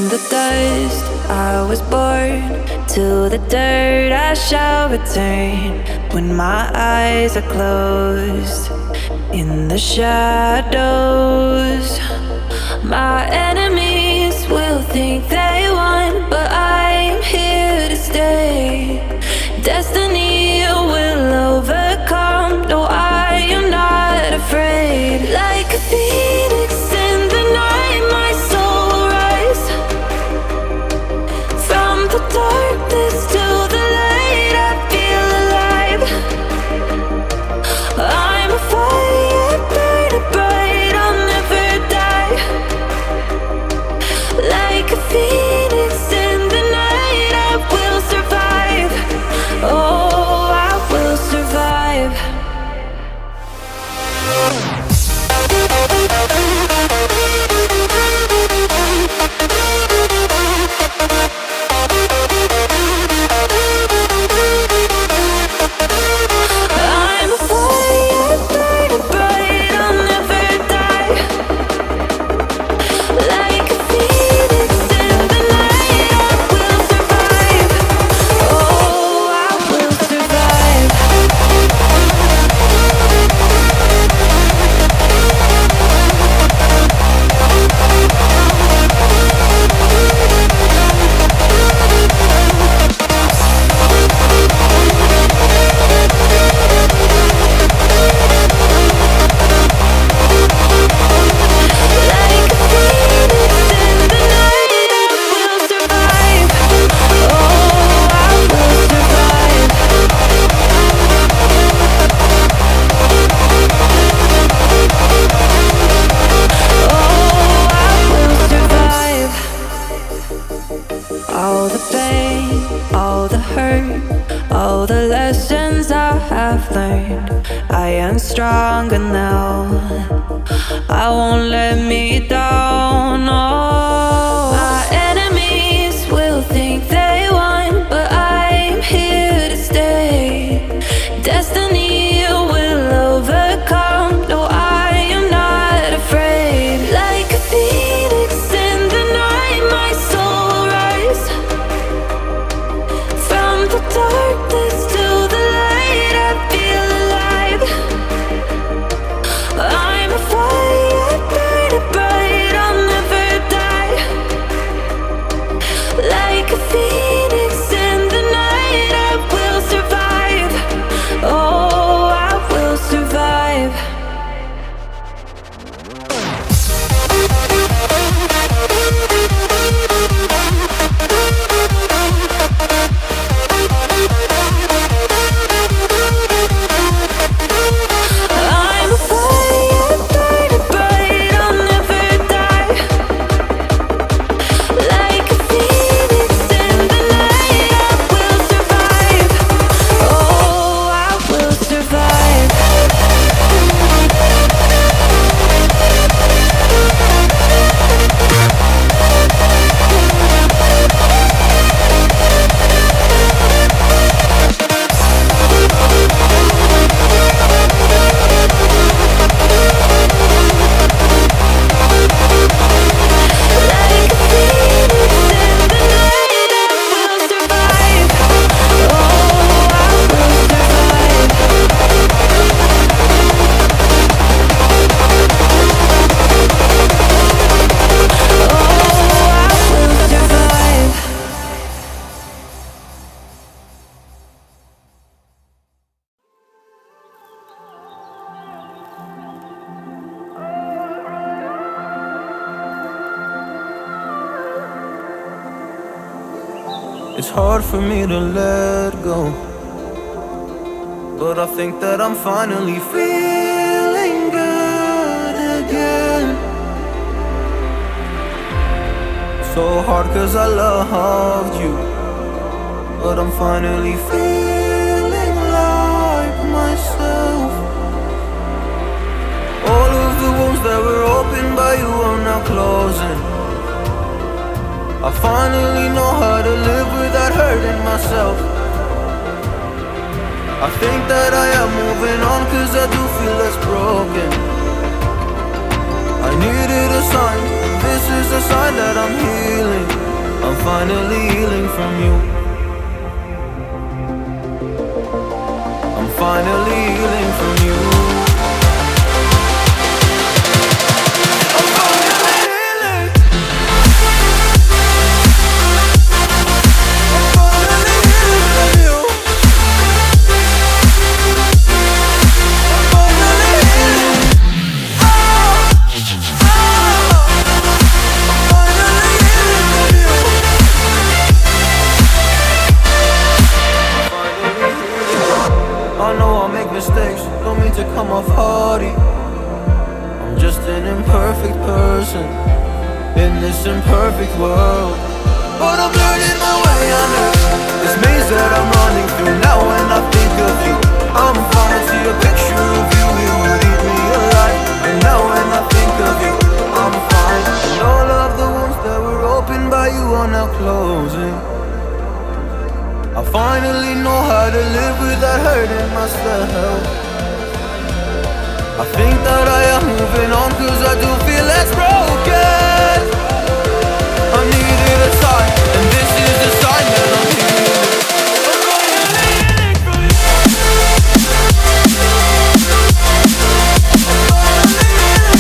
the dust I was born, to the dirt I shall return. When my eyes are closed, in the shadows, my enemies will think they won, but I'm here to stay. Destiny will overcome. No, I am not afraid. Like a phoenix in the night, my soul will rise. From the darkness to the light, I feel alive. I'm a fire burning bright, I'll never die. Like a phoenix in the night, I will survive. Oh, I will survive. I'm a fire burning bright, I'll never die. Like a phoenix in the night, I will survive. Oh, I will survive. Like a phoenix in the night, I will survive. Oh, I will survive. Oh, I will survive. All the pain, all the hurt, all the lessons I have learned, I am stronger now. I won't let me down. Oh, my enemies will think they won, but I'm here to stay. Destiny will overcome. No, I am not afraid. Like a phoenix in the night, my soul will rise. From the darkness to the light, I feel alive. I'm a fire burning bright, I'll never die. Like a phoenix in the night, I will survive. Oh, I will survive. I'm a fire burning bright, I'll never die. Like a phoenix in the night, I will survive. Oh, I will survive. Like a phoenix in the night, I will survive. Oh, I will survive. Oh, I will survive. It's hard for me to let go, but I think that I'm finally feeling good again. So hard cause I loved you, but I'm finally feeling like myself. All of the wounds that were opened by you are now closing. I finally know how to live without hurting myself. I think that I am moving on cause I do feel less broken. I needed a sign, this this is a sign that I'm healing. I'm finally healing from you. I'm finally healing from you. I know I'll make mistakes, don't mean to come off hardy. I'm just an imperfect person in this imperfect world, but I'm learning my way under this maze that I'm running through. Now when I think of you, I'm falling to a picture of you. You would eat me alive. And now when I think of you, I'm fine. And all of the wounds that were opened by you are now closing. I finally know how to live without hurting myself. I think that I am moving on, cause I do feel less broken. I needed a sign, and this is the sign that I'm healing. I'm finally healing from you. I'm finally healing from you.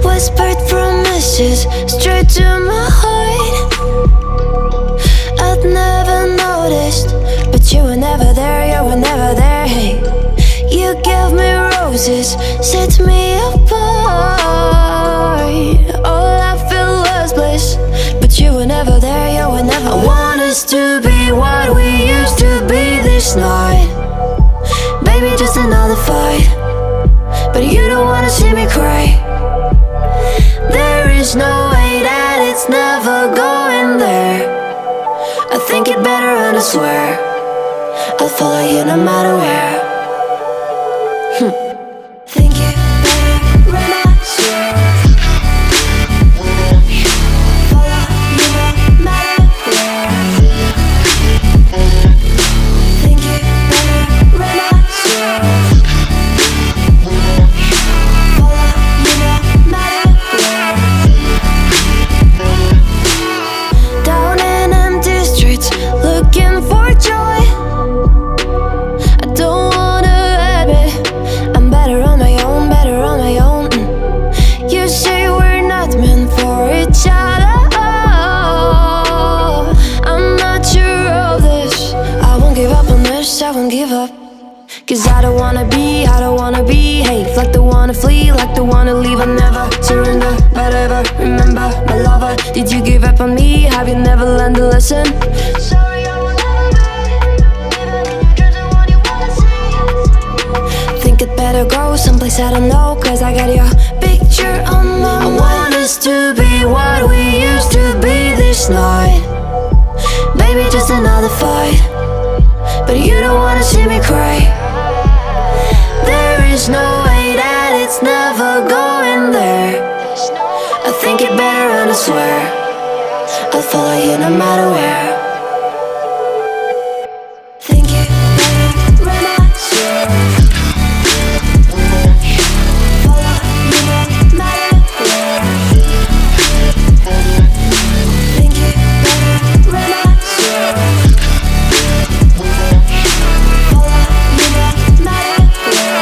Whispered promises straight to my heart. I'd never noticed, but you were never there, you were never there. Hey, you gave me roses, set me apart. All I felt was bliss, but you were never there, you were never there. I want us to be what we used to be this night. Baby, just another fight, but you don't wanna see me cry. There is no way that it's never going there. I think it better and I swear I'll follow you no matter where. Think it better and I swear follow you no matter where. Think it better and I swear follow you no matter where. Down in empty streets, looking for joy. I don't wanna admit I'm better on my own, better on my own. You say we're not meant for each other. I'm not sure of this. I won't give up on this, I won't give up. Cause I don't wanna behave like the one to flee, like the one to leave. I never surrender, but ever remember my lover. Did you give up on me? Have you never learned to listen? Sorry, I will never be even in your dreams the one you wanna see. Think it better go someplace I don't know, cause I got your picture on my mind. I want us to be what we used to be this night. Baby, just another fight, but you don't wanna see me cry. There is no way that it's never going there. I think it better and I swear I'll follow you no matter where. Think it better and I swear follow you no matter where. Think it better and I swear follow you no matter where.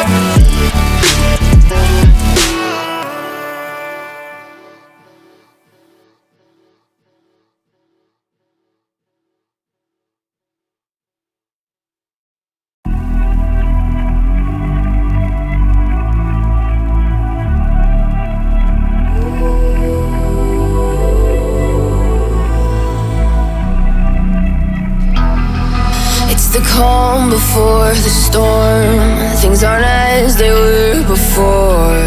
calm before the storm. Things aren't as they were before.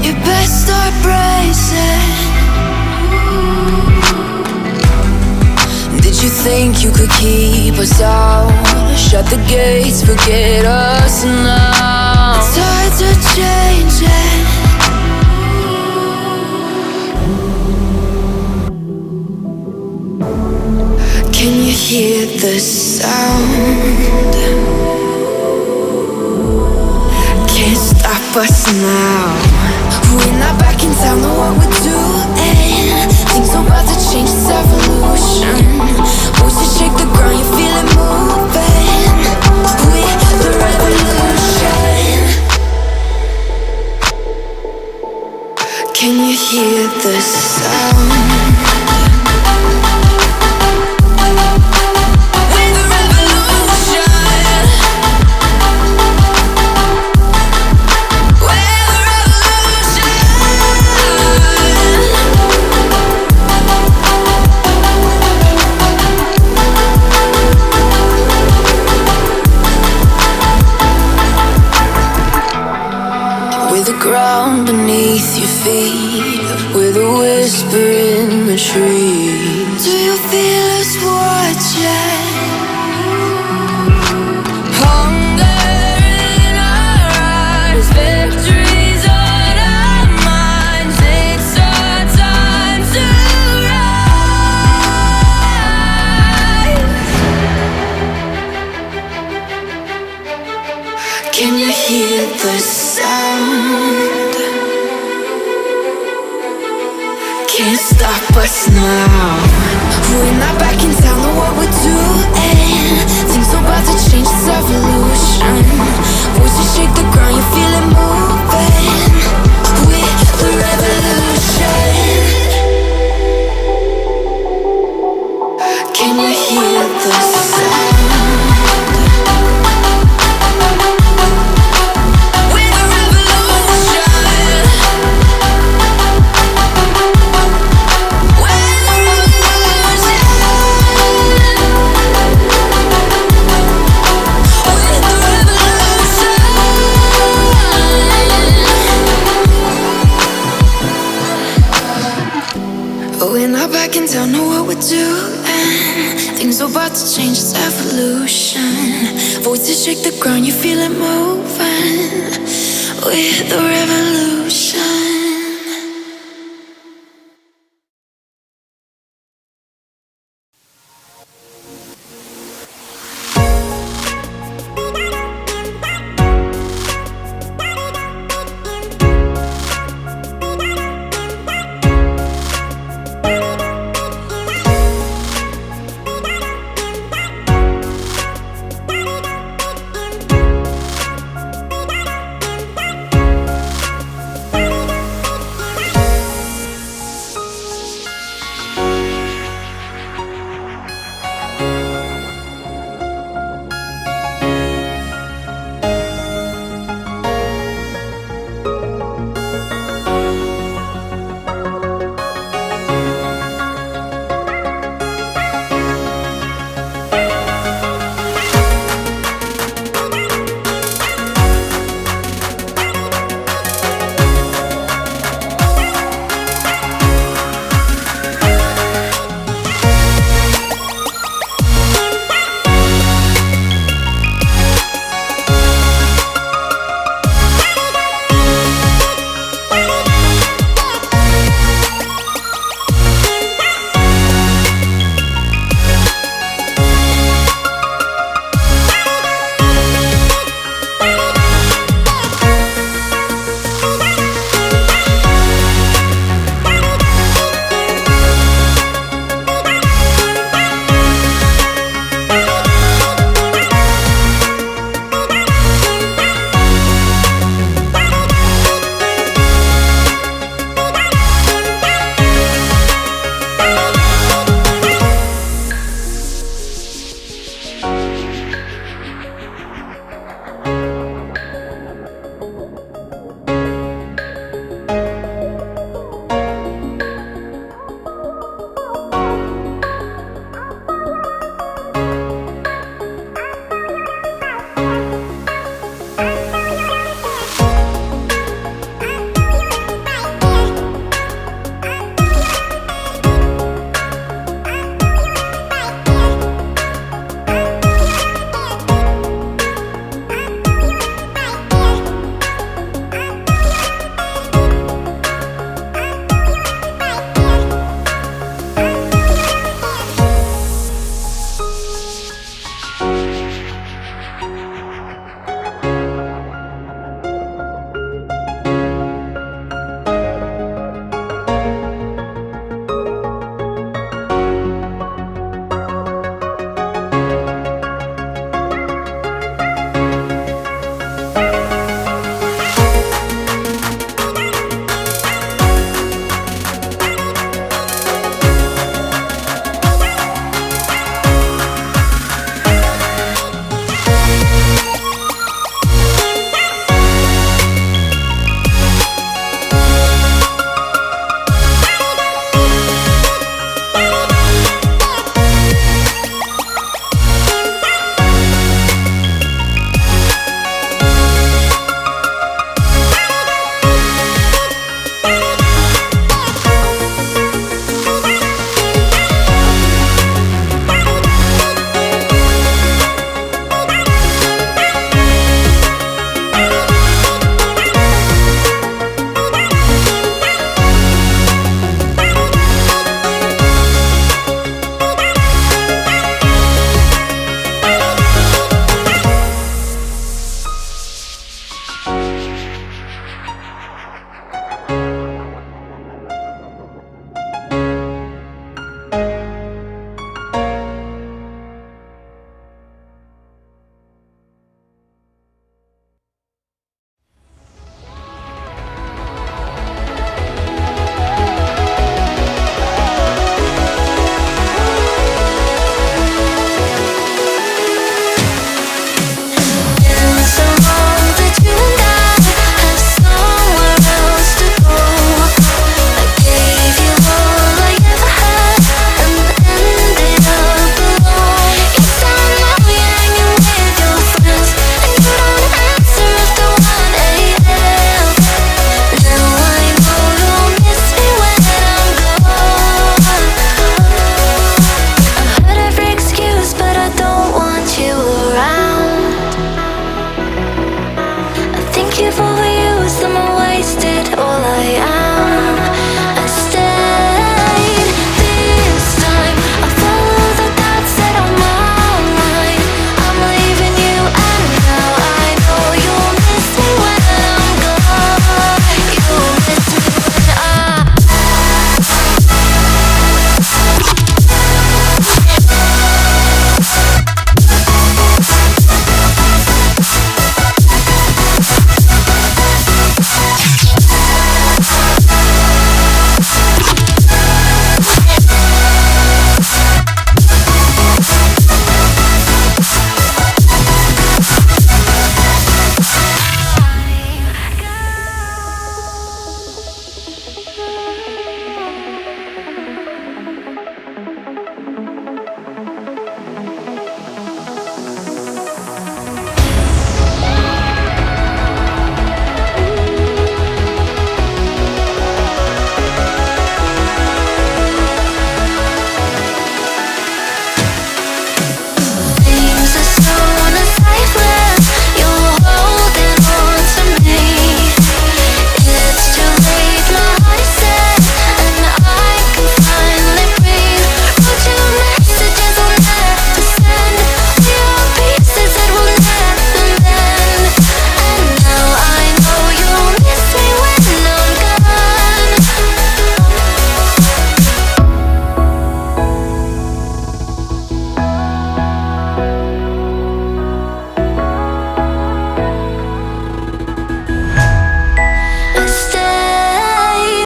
You best start bracing. Did you think you could keep us out? Shut the gates, forget us now. It's hard to change it. Can you hear the sound? Can't stop us now. We're not back in town, know what we're doing. Things are about to change, it's evolution. Voices shake the ground, you feel it moving. We're the revolution. Can you hear the sound? Ground beneath your feet, with a whisper in the trees. Do you feel us watching? Hunger in our eyes, victories on our minds. It's our time to rise. Can you hear the sound? Can't stop us now. We're not back in town, know what we're doing. Things are about to change, it's evolution. Voices shake the ground, you feel it moving. We're the revolution. Can you hear the sound? We're not back in town, know what we're doing. Things are about to change, it's evolution. Voices shake the ground, you feel it moving. We're the revolution.